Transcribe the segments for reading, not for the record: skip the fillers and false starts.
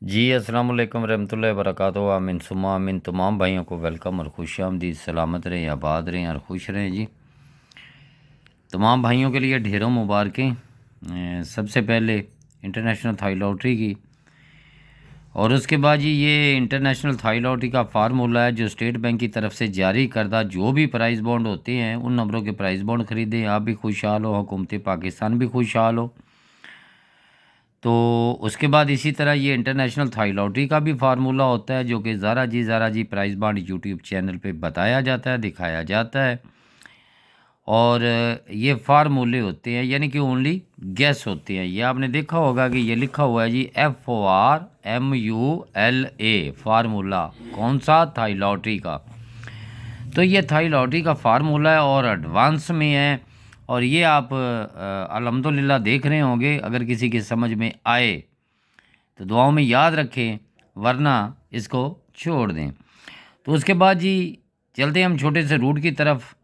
जी अस्सलाम वालेकुम रहमतुल्लाहि व बरकातहू। आमीन सुमा आमीन। तमाम भाइयों को वेलकम और खुश आमदीद। सलामत रहें, आबाद रहें और खुश रहें जी। तमाम भाइयों के लिए ढेरों मुबारकें। सबसे पहले इंटरनेशनल थाई लॉटरी की, और उसके बाद जी ये इंटरनेशनल थाई लॉटरी का फार्मूला है जो स्टेट बैंक की तरफ से जारी करदा जो भी प्राइज़ बॉन्ड होते हैं उन नंबरों के प्राइज़ बॉन्ड ख़रीदें। आप भी खुशहाल हो, हुकूमत पाकिस्तान भी खुशहाल हो। तो उसके बाद इसी तरह ये इंटरनेशनल थाई लॉटरी का भी फार्मूला होता है जो कि ज़ारा जी प्राइस बांड यूट्यूब चैनल पे बताया जाता है, दिखाया जाता है। और ये फार्मूले होते हैं, यानी कि ओनली गैस होते हैं। ये आपने देखा होगा कि ये लिखा हुआ है जी FORMULA फार्मूला। कौन सा? थाई लॉटरी का। तो ये थाई लॉटरी का फार्मूला है और एडवांस में है। और ये आप अल्हम्दुलिल्लाह देख रहे होंगे। अगर किसी की समझ में आए तो दुआओं में याद रखें, वरना इसको छोड़ दें। तो उसके बाद जी चलते हैं हम छोटे से रूट की तरफ।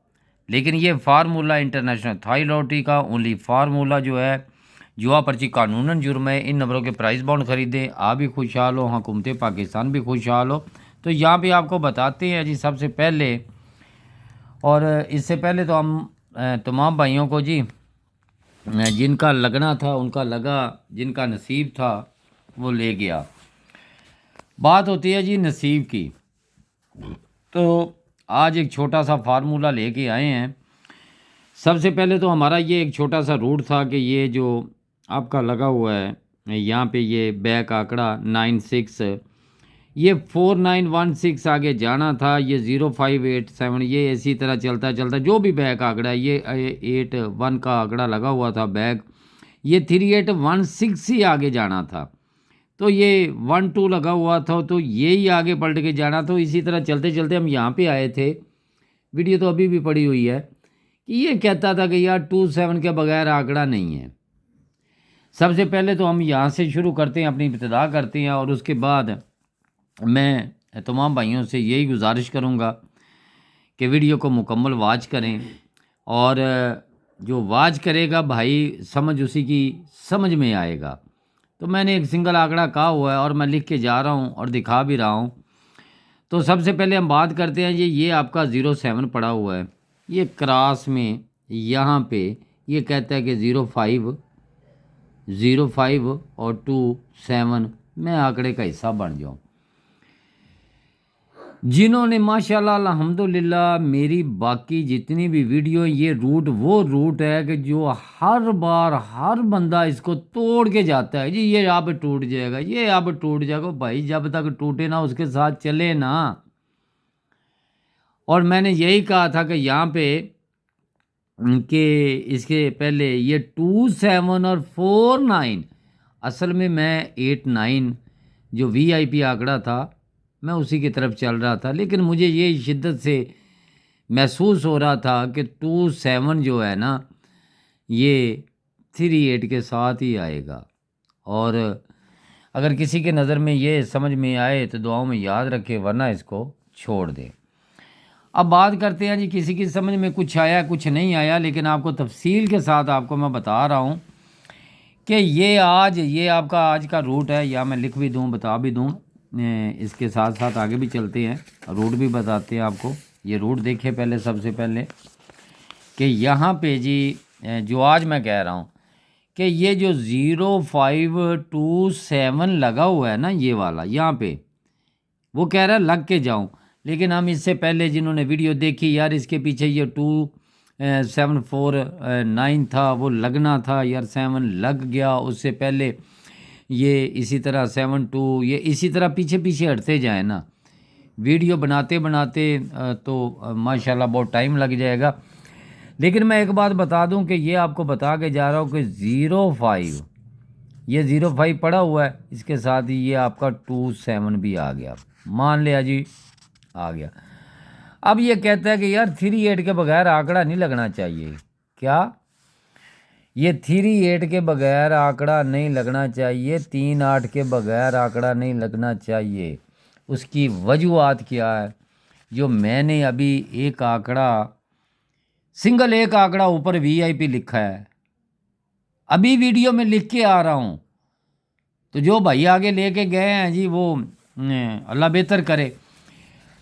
लेकिन ये फार्मूला इंटरनेशनल थाई लॉटरी का ओनली फार्मूला जो है, जुआ पर्ची कानूनन जुर्म है। इन नंबरों के प्राइस बॉन्ड खरीदें, आप भी खुशहाल हो, हुकूमत पाकिस्तान भी खुशहाल हो। तो यहाँ पे आपको बताते हैं जी सबसे पहले। और इससे पहले तो हम तमाम भाइयों को जी जिनका लगना था उनका लगा, जिनका नसीब था वो ले गया। बात होती है जी नसीब की। तो आज एक छोटा सा फार्मूला लेके आए हैं। सबसे पहले तो हमारा ये एक छोटा सा रूट था कि ये जो आपका लगा हुआ है यहाँ पे, ये बैक आंकड़ा 96, ये 4916 आगे जाना था। ये 0587, ये इसी तरह चलता चलता जो भी बैक आंकड़ा है, ये 81 का आंकड़ा लगा हुआ था बैक, ये 3816 ही आगे जाना था। तो ये 12 लगा हुआ था, तो ये ही आगे पलट के जाना। तो इसी तरह चलते चलते हम यहाँ पे आए थे। वीडियो तो अभी भी पड़ी हुई है कि ये कहता था कि यार 27 के बगैर आंकड़ा नहीं है। सबसे पहले तो हम यहाँ से शुरू करते हैं, अपनी इब्तिदा करते हैं। और उसके बाद मैं तमाम भाइयों से यही गुजारिश करूँगा कि वीडियो को मुकम्मल वाच करें। और जो वाच करेगा भाई, समझ उसी की समझ में आएगा। तो मैंने एक सिंगल आंकड़ा कहा हुआ है और मैं लिख के जा रहा हूँ और दिखा भी रहा हूँ। तो सबसे पहले हम बात करते हैं ये आपका 07 पड़ा हुआ है। ये क्रॉस में यहाँ पे ये कहता है कि 05 और 27 मैं आंकड़े का हिस्सा बन जाऊँ। जिन्होंने माशाल्लाह अल्हम्दुलिल्लाह मेरी बाकी जितनी भी वीडियो, ये रूट वो रूट है कि जो हर बार हर बंदा इसको तोड़ के जाता है जी। ये अब टूट जाएगा, ये अब टूट जाएगा। भाई जब तक टूटे ना उसके साथ चले ना। और मैंने यही कहा था कि यहाँ पे कि इसके पहले ये 27 और 49, असल में मैं 89 जो VIP आंकड़ा था मैं उसी की तरफ चल रहा था। लेकिन मुझे ये शिद्दत से महसूस हो रहा था कि 27 जो है ना, ये 38 के साथ ही आएगा। और अगर किसी के नज़र में ये समझ में आए तो दुआओं में याद रखे, वरना इसको छोड़ दे। अब बात करते हैं जी, किसी की समझ में कुछ आया कुछ नहीं आया, लेकिन आपको तफसील के साथ आपको मैं बता रहा हूँ कि ये आपका आज का रूट है। या मैं लिख भी दूँ, बता भी दूँ, इसके साथ साथ आगे भी चलते हैं, रूट भी बताते हैं आपको। ये रूट देखिए पहले, सबसे पहले कि यहाँ पे जी जो आज मैं कह रहा हूँ कि ये जो 0527 लगा हुआ है ना, ये वाला यहाँ पे वो कह रहा है लग के जाऊं। लेकिन हम इससे पहले जिन्होंने वीडियो देखी, यार इसके पीछे ये 2749 था, वो लगना था यार, 7 लग गया। उससे पहले ये इसी तरह 72, ये इसी तरह पीछे पीछे हटते जाए ना, वीडियो बनाते बनाते तो माशाल्लाह बहुत टाइम लग जाएगा। लेकिन मैं एक बात बता दूं कि ये आपको बता के जा रहा हूँ कि 05, ये 05 पड़ा हुआ है, इसके साथ ही ये आपका 27 भी आ गया। मान लिया जी आ गया। अब ये कहता है कि यार 38 के बगैर आंकड़ा नहीं लगना चाहिए। क्या? ये 38 के बगैर आंकड़ा नहीं लगना चाहिए, 38 के बगैर आंकड़ा नहीं लगना चाहिए। उसकी वजूहत क्या है? जो मैंने अभी एक आंकड़ा, सिंगल एक आंकड़ा ऊपर VIP लिखा है, अभी वीडियो में लिख के आ रहा हूँ तो जो भाई आगे लेके गए हैं जी वो अल्लाह बेहतर करे।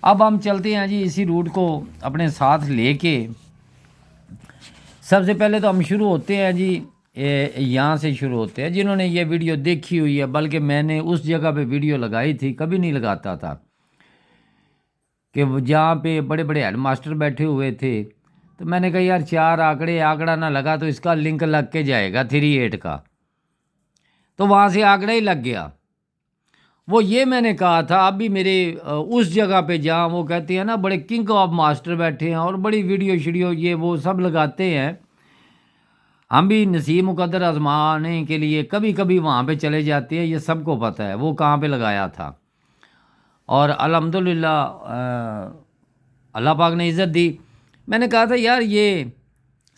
अब हम चलते हैं जी इसी रूट को अपने साथ लेके। सबसे पहले तो हम शुरू होते हैं जी यहाँ से शुरू होते हैं। जिन्होंने ये वीडियो देखी हुई है, बल्कि मैंने उस जगह पे वीडियो लगाई थी, कभी नहीं लगाता था, कि जहाँ पे बड़े बड़े हेड मास्टर बैठे हुए थे, तो मैंने कहा यार 4 आंकड़ा ना लगा तो इसका लिंक लग के जाएगा 38 का, तो वहाँ से आंकड़ा ही लग गया। वो ये मैंने कहा था। अभी मेरे उस जगह पे जहाँ वो कहते हैं ना बड़े किंग ऑफ मास्टर बैठे हैं और बड़ी वीडियो शीडियो ये वो सब लगाते हैं, हम भी नसीब मुकद्दर आजमाने के लिए कभी कभी वहाँ पे चले जाते हैं। ये सबको पता है वो कहाँ पे लगाया था। और अल्हम्दुलिल्लाह अल्लाह पाक ने इज़्ज़त दी। मैंने कहा था यार ये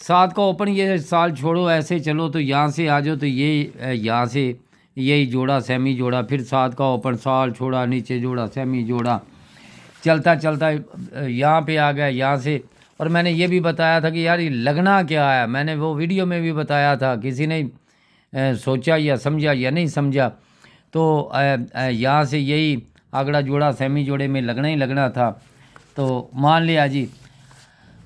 7 का ओपन ये साल छोड़ो, ऐसे चलो तो यहाँ से आ जाओ, तो ये यहाँ से यही जोड़ा सेमी जोड़ा, फिर 7 का ओपन साल छोड़ा, नीचे जोड़ा सेमी जोड़ा, चलता चलता यहाँ पे आ गया यहाँ से। और मैंने ये भी बताया था कि यार ये लगना क्या है, मैंने वो वीडियो में भी बताया था, किसी ने सोचा या समझा या नहीं समझा, तो यहाँ से यही आंकड़ा जोड़ा सेमी जोड़े में लगना ही लगना था, तो मान लिया जी।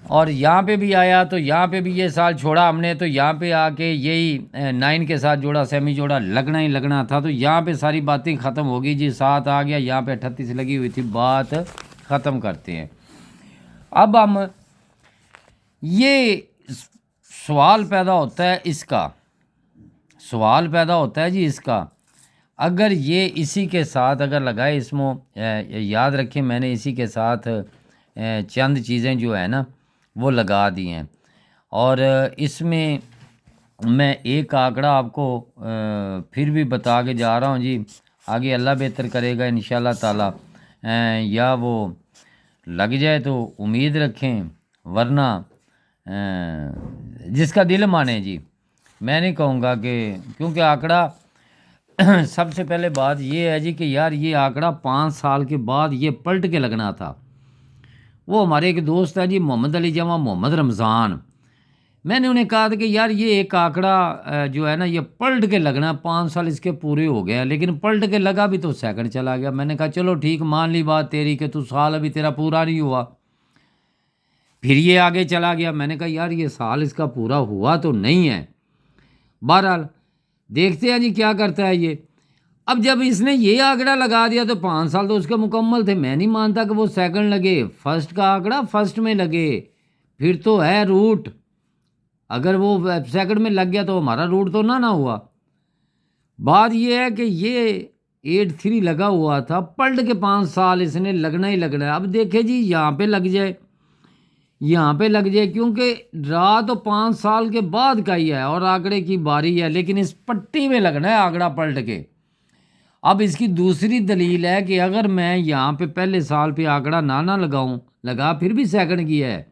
और यहाँ पे भी आया तो यहाँ पे भी ये साल छोड़ा हमने, तो यहाँ पे आके यही 9 के साथ जोड़ा सेमी जोड़ा लगना ही लगना था। तो यहाँ पे सारी बातें ख़त्म हो गई जी, 7 आ गया, यहाँ पे 38 लगी हुई थी, बात ख़त्म करते हैं। अब हम ये सवाल पैदा होता है इसका, सवाल पैदा होता है जी इसका, अगर ये इसी के साथ अगर लगाए इसमें, याद रखें मैंने इसी के साथ चंद चीज़ें जो है ना वो लगा दी हैं। और इसमें मैं एक आंकड़ा आपको फिर भी बता के जा रहा हूँ जी, आगे अल्लाह बेहतर करेगा इंशाल्लाह ताला, या वो लग जाए तो उम्मीद रखें, वरना जिसका दिल माने जी। मैं नहीं कहूँगा कि, क्योंकि आंकड़ा सबसे पहले बात ये है जी कि यार ये आंकड़ा 5 साल के बाद ये पलट के लगना था। वो हमारे एक दोस्त है जी मोहम्मद अली जमा मोहम्मद रमज़ान, मैंने उन्हें कहा था कि यार ये एक आंकड़ा जो है ना ये पलट के लगना, 5 साल इसके पूरे हो गए, लेकिन पलट के लगा भी तो सेकंड चला गया। मैंने कहा चलो ठीक, मान ली बात तेरी कि तू साल अभी तेरा पूरा नहीं हुआ, फिर ये आगे चला गया। मैंने कहा यार ये साल इसका पूरा हुआ तो नहीं है, बहरहाल देखते हैं जी क्या करता है ये। अब जब इसने ये आंकड़ा लगा दिया तो 5 साल तो उसके मुकम्मल थे। मैं नहीं मानता कि वो सेकंड लगे, फर्स्ट का आंकड़ा फर्स्ट में लगे, फिर तो है रूट। अगर वो सेकंड में लग गया तो हमारा रूट तो ना हुआ। बात ये है कि ये 83 लगा हुआ था, पलट के 5 साल इसने लगना ही लगना है। अब देखे जी यहाँ पे लग जाए, यहाँ पे लग जाए, क्योंकि रहा तो 5 साल के बाद का ही है और आंकड़े की बारी है, लेकिन इस पट्टी में लगना है आंकड़ा पलट के। अब इसकी दूसरी दलील है कि अगर मैं यहाँ पे पहले साल पे आंकड़ा ना लगाऊं, लगा फिर भी सेकंड की है,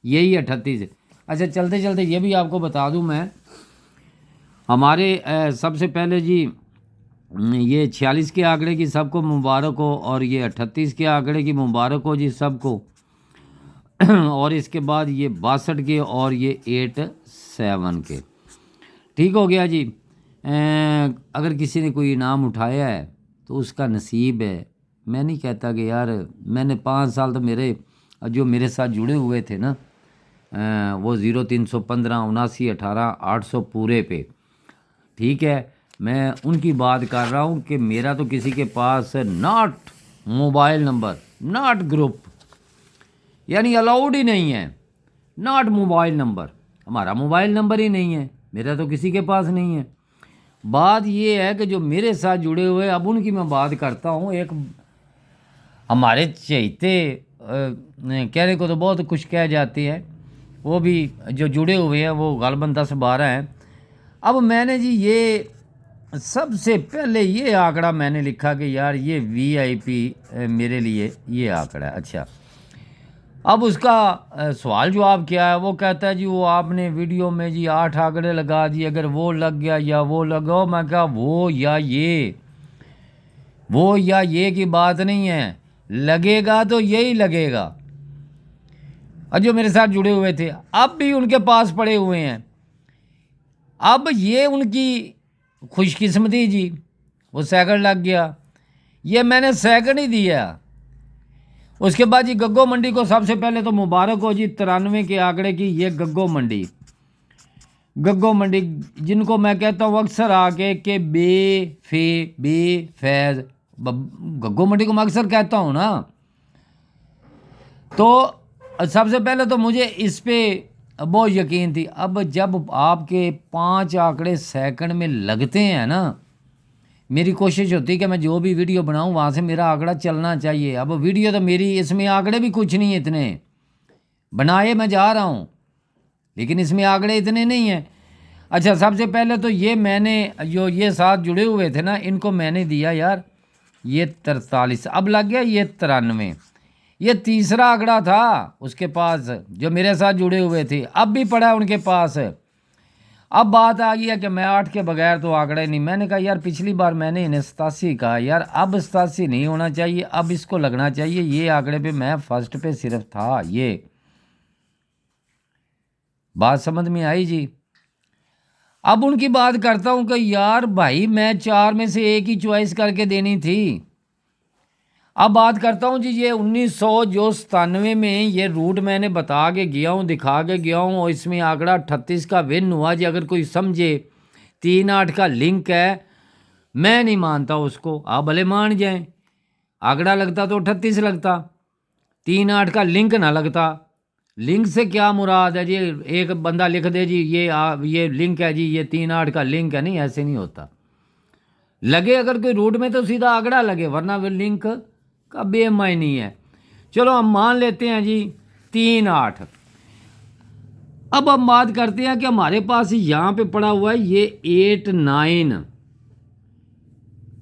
यही 38। अच्छा चलते चलते ये भी आपको बता दूं मैं, हमारे सबसे पहले जी ये 46 के आंकड़े की सबको मुबारक हो, और ये 38 के आंकड़े की मुबारक हो जी सबको। और इसके बाद ये 62 के और ये 87 के, ठीक हो गया जी। अगर किसी ने कोई इनाम उठाया है तो उसका नसीब है। मैं नहीं कहता कि यार मैंने 5 साल तो मेरे जो मेरे साथ जुड़े हुए थे ना, वो 0315 79 18 800 पूरे पे, ठीक है, मैं उनकी बात कर रहा हूँ कि मेरा तो किसी के पास not mobile number, not group, यानी अलाउड ही नहीं है, नॉट मोबाइल नंबर, हमारा मोबाइल नंबर ही नहीं है, मेरा तो किसी के पास नहीं है। बात ये है कि जो मेरे साथ जुड़े हुए, अब उनकी मैं बात करता हूँ। एक हमारे चहेते कहने को तो बहुत कुछ कह जाते हैं, वो भी जो जुड़े हुए हैं वो गालबन 10-12 हैं। अब मैंने जी ये सबसे पहले ये आंकड़ा मैंने लिखा कि यार ये VIP मेरे लिए ये आंकड़ा है। अच्छा, अब उसका सवाल जवाब क्या है, वो कहता है जी वो आपने वीडियो में जी 8 आंकड़े लगा दिए, अगर वो लग गया या वो लगा। मैं कहा वो या ये की बात नहीं है, लगेगा तो यही लगेगा। और जो मेरे साथ जुड़े हुए थे अब भी उनके पास पड़े हुए हैं। अब ये उनकी खुशकिस्मती जी, वो सेकंड लग गया, ये मैंने सेकंड ही दिया। उसके बाद जी गग्गो मंडी को सबसे पहले तो मुबारक हो जी 93 के आंकड़े की। ये गग्गो मंडी जिनको मैं कहता हूँ अक्सर आके के बे फैज़, गग्गो मंडी को मैं अक्सर कहता हूँ ना। तो सबसे पहले तो मुझे इस पे बहुत यकीन थी। अब जब आपके 5 आंकड़े सेकंड में लगते हैं ना, मेरी कोशिश होती है कि मैं जो भी वीडियो बनाऊं वहाँ से मेरा आंकड़ा चलना चाहिए। अब वीडियो तो मेरी, इसमें आंकड़े भी कुछ नहीं है इतने, बनाए मैं जा रहा हूँ लेकिन इसमें आंकड़े इतने नहीं हैं। अच्छा, सबसे पहले तो ये मैंने जो ये साथ जुड़े हुए थे ना, इनको मैंने दिया यार ये 43, अब लग गया ये 93। ये तीसरा आंकड़ा था उसके पास जो मेरे साथ जुड़े हुए थे, अब भी पड़ा है उनके पास। अब बात आ गई है कि मैं 8 के बगैर तो आंकड़े नहीं। मैंने कहा यार पिछली बार मैंने इन्हें 87 कहा, यार अब 87 नहीं होना चाहिए, अब इसको लगना चाहिए। ये आंकड़े पे मैं फर्स्ट पे सिर्फ था। ये बात समझ में आई जी। अब उनकी बात करता हूँ कि यार भाई मैं 4 में से एक ही चॉइस करके देनी थी। अब बात करता हूँ जी ये 1997 में ये रूट मैंने बता के गया हूँ, दिखा के गया हूँ, और इसमें आंकड़ा 38 का विन हुआ जी। अगर कोई समझे 38 का लिंक है, मैं नहीं मानता उसको, आप भले मान जाएं। आंकड़ा लगता तो 38 लगता, 38 का लिंक ना लगता। लिंक से क्या मुराद है जी? एक बंदा लिख दे जी ये लिंक है जी, ये 38 का लिंक है, नहीं ऐसे नहीं होता। लगे अगर कोई रूट में तो सीधा आंकड़ा लगे, वरना वो लिंक का बेमायनी है। चलो हम मान लेते हैं जी 38। अब हम बात करते हैं कि हमारे पास यहाँ पे पड़ा हुआ है ये 89।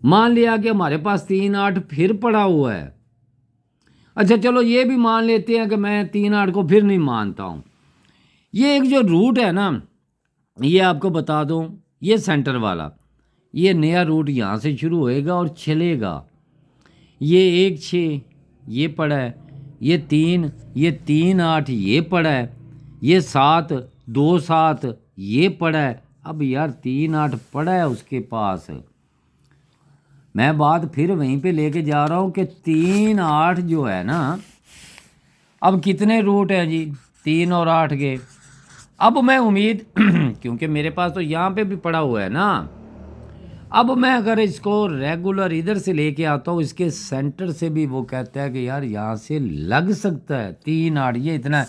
मान लिया कि हमारे पास 38 फिर पड़ा हुआ है। अच्छा चलो ये भी मान लेते हैं कि मैं 38 को फिर नहीं मानता हूँ। ये एक जो रूट है ना, ये आपको बता दूँ, ये सेंटर वाला, ये नया रूट यहाँ से शुरू होएगा और चलेगा। ये 1-6 ये पड़ा है, ये 3, ये 3-8 ये पड़ा है, ये 7-2-7 ये पड़ा है। अब यार 3-8 पड़ा है उसके पास। मैं बात फिर वहीं पे लेके जा रहा हूँ कि 3-8 जो है ना, अब कितने रूट हैं जी 3 और 8 के। अब मैं उम्मीद क्योंकि मेरे पास तो यहाँ पे भी पड़ा हुआ है ना, अब मैं अगर इसको रेगुलर इधर से लेके आता हूँ, इसके सेंटर से भी वो कहता है कि यार यहाँ से लग सकता है 3-8, ये इतना है।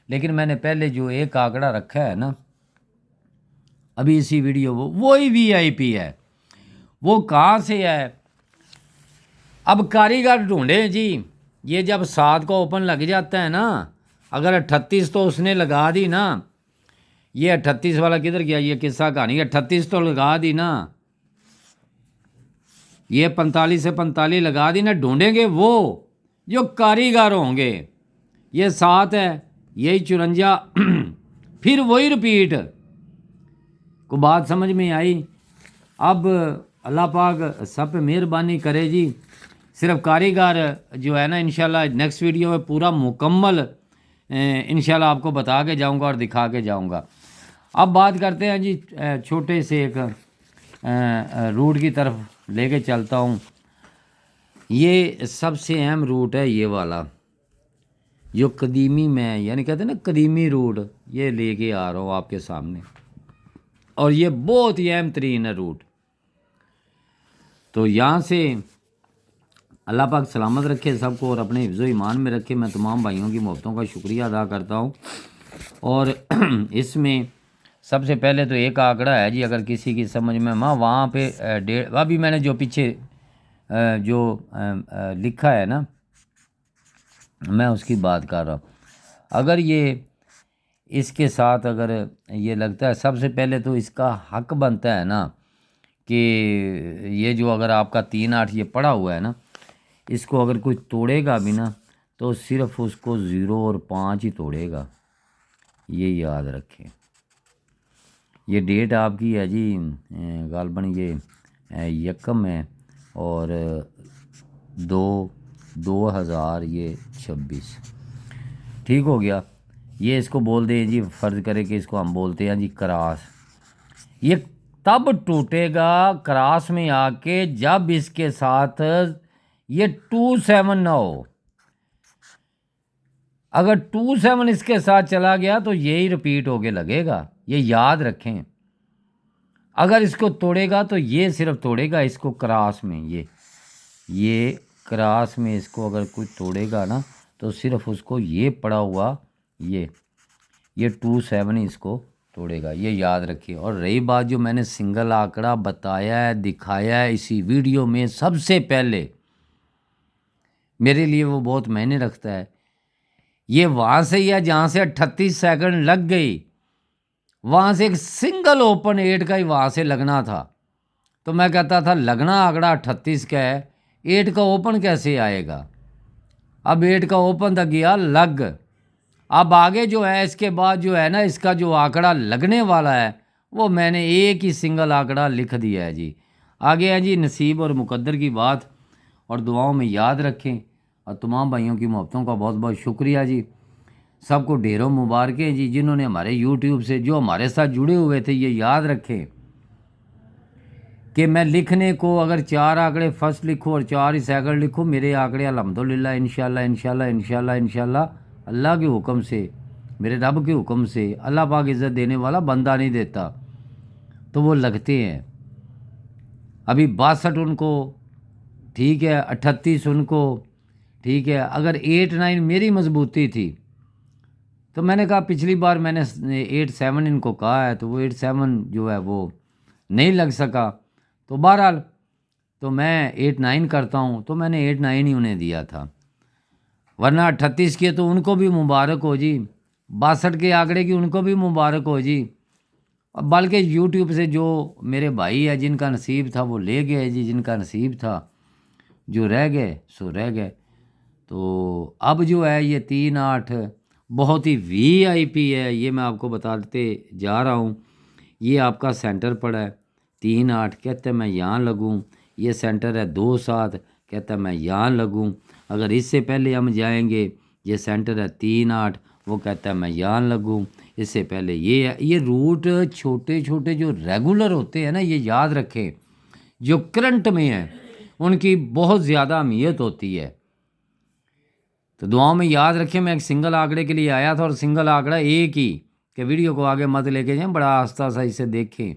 लेकिन मैंने पहले जो एक आंकड़ा रखा है ना अभी इसी वीडियो, वो ही VIP है। वो कहाँ से है? अब कारीगर ढूंढे जी। ये जब 7 को ओपन लग जाता है ना, अगर 38 तो उसने लगा दी ना, ये 38 वाला किधर गया? ये किस्सा कहानी 38 तो लगा दी ना, ये 45 से 45 लगा दी ना। ढूंढेंगे वो जो कारीगर होंगे। ये 7 है, यही 54 फिर वही रिपीट। को बात समझ में आई? अब अल्लाह पाक सब पे मेहरबानी करे जी। सिर्फ कारीगर जो है ना, इंशाल्लाह नेक्स्ट वीडियो में पूरा मुकम्मल इंशाल्लाह आपको बता के जाऊंगा और दिखा के जाऊंगा। अब बात करते हैं जी छोटे से एक रूट की तरफ लेके चलता हूँ। ये सबसे अहम रूट है ये वाला, जो कदीमी में यानी कहते हैं ना कदीमी रूट, ये लेके आ रहा हूँ आपके सामने। और ये बहुत ही अहम तरीन है रूट। तो यहाँ से अल्लाह पाक सलामत रखे सबको और अपने हिफ्ज़ो ईमान में रखे। मैं तमाम भाइयों की मोहब्बतों का शुक्रिया अदा करता हूँ। और इसमें सबसे पहले तो एक आंकड़ा है जी, अगर किसी की समझ में वहाँ पे अभी मैंने जो पीछे जो लिखा है ना, मैं उसकी बात कर रहा हूँ। अगर ये इसके साथ अगर ये लगता है, सबसे पहले तो इसका हक बनता है ना कि ये जो अगर आपका 3-8 ये पड़ा हुआ है ना, इसको अगर कोई तोड़ेगा भी ना तो सिर्फ उसको 0 और 5 ही तोड़ेगा, ये याद रखें। ये डेट आपकी है जी गालबन ये यकम है और 2026 ठीक हो गया। ये इसको बोल दें जी, फ़र्ज़ करें कि इसको हम बोलते हैं जी क्रास। ये तब टूटेगा क्रॉस में आके जब इसके साथ ये 2-7 ना हो। अगर 2-7 इसके साथ चला गया तो यही रिपीट होके लगेगा, ये याद रखें। अगर इसको तोड़ेगा तो ये सिर्फ तोड़ेगा इसको क्रॉस में, ये क्रॉस में इसको अगर कोई तोड़ेगा ना तो सिर्फ उसको ये पड़ा हुआ ये 2-7 इसको तोड़ेगा, ये याद रखिए। और रही बात जो मैंने सिंगल आंकड़ा बताया है, दिखाया है इसी वीडियो में सबसे पहले, मेरे लिए वो बहुत मायने रखता है। ये वहाँ से या जहाँ से 38 सेकंड लग गई, वहाँ से एक सिंगल ओपन 8 का ही वहाँ से लगना था। तो मैं कहता था लगना आंकड़ा 38 का है, 8 का ओपन कैसे आएगा। अब 8 का ओपन तक गया लग। अब आगे जो है इसके बाद जो है ना इसका जो आंकड़ा लगने वाला है वो मैंने एक ही सिंगल आंकड़ा लिख दिया है जी। आगे है जी नसीब और मुकद्दर की बात, और दुआओं में याद रखें। और तमाम भाइयों की मोहब्बतों का बहुत बहुत शुक्रिया जी। सबको ढेरों मुबारकें जी, जिन्होंने हमारे यूट्यूब से जो हमारे साथ जुड़े हुए थे। ये याद रखें कि मैं लिखने को अगर 4 आंकड़े फर्स्ट लिखूँ और 4 ही सेकंड लिखूँ, मेरे आंकड़े अल्हम्दुलिल्लाह इंशाल्लाह इंशाल्लाह इंशाल्लाह इंशाल्लाह अल्लाह के हुक्म से, मेरे रब के हुक्म से, अल्लाह पाक इज़्ज़त देने वाला बंदा नहीं देता, तो वो लगते हैं। अभी 62 उनको ठीक है, 38 उनको ठीक है। अगर 8-9 मेरी मजबूती थी तो मैंने कहा पिछली बार मैंने 8-7 इनको कहा है तो वो 8-7 जो है वो नहीं लग सका। तो बहरहाल तो मैं 8-9 करता हूँ, तो मैंने 8-9 ही उन्हें दिया था। वरना 38 के तो उनको भी मुबारक हो जी, 62 के आंकड़े की उनको भी मुबारक हो जी। बल्कि यूट्यूब से जो मेरे भाई है जिनका नसीब था वो ले गए जी, जिनका नसीब था जो रह गए सो रह गए। तो अब जो है ये 3-8 बहुत ही VIP है, ये मैं आपको बताते जा रहा हूँ। ये आपका सेंटर पड़ा है 3-8, कहते हैं मैं यहाँ लगूँ। ये सेंटर है 2-7, कहता है मैं यहाँ लगूँ। अगर इससे पहले हम जाएंगे, ये सेंटर है 3-8, वो कहता है मैं यहाँ लगूँ। इससे पहले ये है। ये रूट छोटे छोटे जो रेगुलर होते हैं ना, ये याद रखें, जो करंट में है उनकी बहुत ज़्यादा अहमियत होती है। तो दुआओं में याद रखें। मैं एक सिंगल आंकड़े के लिए आया था और सिंगल आंकड़ा एक ही, कि वीडियो को आगे मत लेके जाएं, बड़ा आस्ता सा इसे देखें।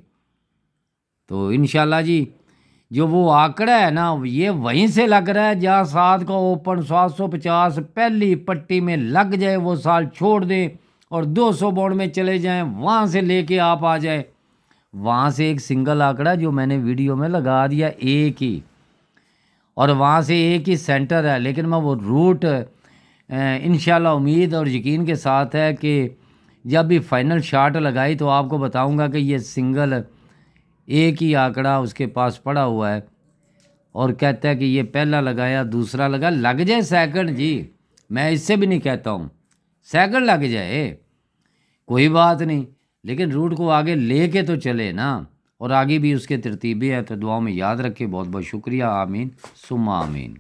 तो इंशाल्लाह जी जो वो आंकड़ा है ना ये वहीं से लग रहा है जहाँ 7 का ओपन 750 पहली पट्टी में लग जाए, वो साल छोड़ दें और 200 बॉन्ड में चले जाएं, वहाँ से लेके आप आ जाए। वहाँ से एक सिंगल आंकड़ा जो मैंने वीडियो में लगा दिया एक ही, और वहाँ से एक ही सेंटर है। लेकिन मैं वो रूट इंशाल्लाह उम्मीद और यकीन के साथ है कि जब भी फाइनल शॉट लगाई तो आपको बताऊंगा कि ये सिंगल एक ही आंकड़ा उसके पास पड़ा हुआ है, और कहता है कि ये पहला लगाया दूसरा लग जाए सेकंड जी, मैं इससे भी नहीं कहता हूँ सेकंड लग जाए कोई बात नहीं, लेकिन रूट को आगे लेके तो चले ना, और आगे भी उसके तरतीबें हैं। तो दुआओं में याद रखें। बहुत बहुत शुक्रिया। आमीन सुम्मा आमीन।